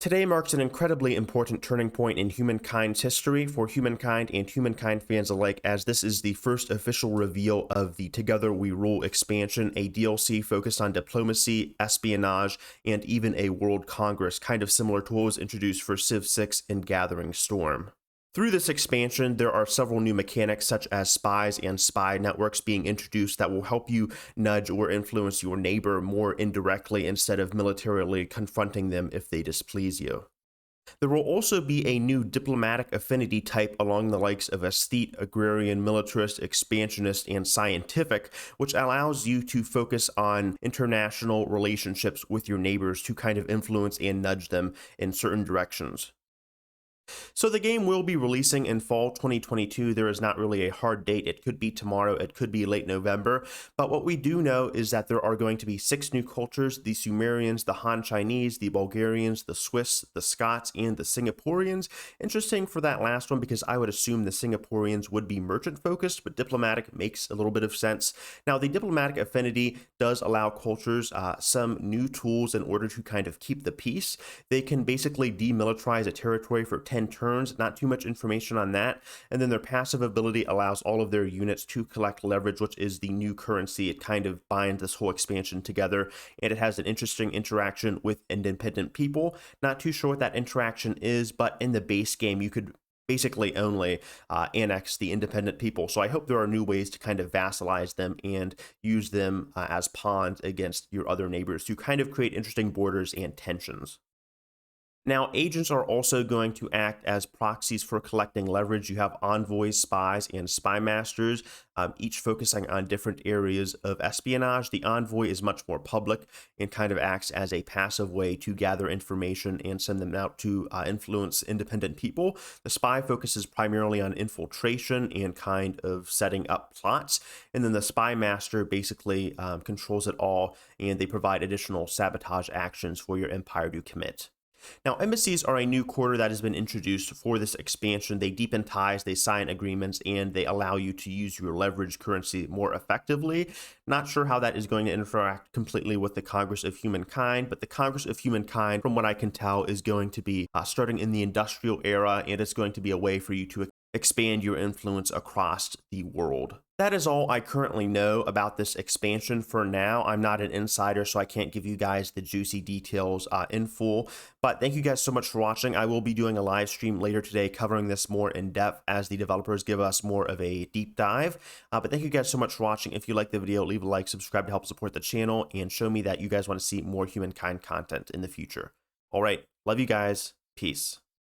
Today marks an incredibly important turning point in Humankind's history for Humankind and Humankind fans alike, as this is the first official reveal of the Together We Rule expansion, a DLC focused on diplomacy, espionage, and even a world congress, kind of similar to what was introduced for Civ 6 and Gathering Storm. Through this expansion, there are several new mechanics such as spies and spy networks being introduced that will help you nudge or influence your neighbor more indirectly instead of militarily confronting them if they displease you. There will also be a new diplomatic affinity type along the likes of aesthete, agrarian, militarist, expansionist, and scientific, which allows you to focus on international relationships with your neighbors to kind of influence and nudge them in certain directions. So the game will be releasing in fall 2022. There is not really a hard date. It could be tomorrow, it could be late November. But what we do know is that there are going to be 6 new cultures: the Sumerians, the Han Chinese, the Bulgarians, the Swiss, the Scots, and the Singaporeans. Interesting for that last one because I would assume the Singaporeans would be merchant focused, but diplomatic makes a little bit of sense. Now, the diplomatic affinity does allow cultures some new tools in order to kind of keep the peace. They can basically demilitarize a territory for 10 turns, not too much information on that. And then their passive ability allows all of their units to collect leverage, which is the new currency. It kind of binds this whole expansion together, and it has an interesting interaction with independent people. Not too sure what that interaction is, but in the base game, you could basically only annex the independent people. So I hope there are new ways to kind of vassalize them and use them as pawns against your other neighbors to kind of create interesting borders and tensions. Now, agents are also going to act as proxies for collecting leverage. You have envoys, spies, and spy masters, each focusing on different areas of espionage. The envoy is much more public and kind of acts as a passive way to gather information and send them out to influence independent people. The spy focuses primarily on infiltration and kind of setting up plots. And then the spy master basically controls it all, and they provide additional sabotage actions for your empire to commit. Now, embassies are a new quarter that has been introduced for this expansion. They deepen ties, they sign agreements, and they allow you to use your leverage currency more effectively. Not sure how that is going to interact completely with the Congress of Humankind, but the Congress of Humankind, from what I can tell, is going to be starting in the industrial era, and it's going to be a way for you to expand your influence across the world. That is all I currently know about this expansion for now. I'm not an insider, so I can't give you guys the juicy details in full. But thank you guys so much for watching. I will be doing a live stream later today covering this more in depth as the developers give us more of a deep dive. But thank you guys so much for watching. If you like the video, leave a like, subscribe to help support the channel, and show me that you guys want to see more Humankind content in the future. All right, love you guys. Peace.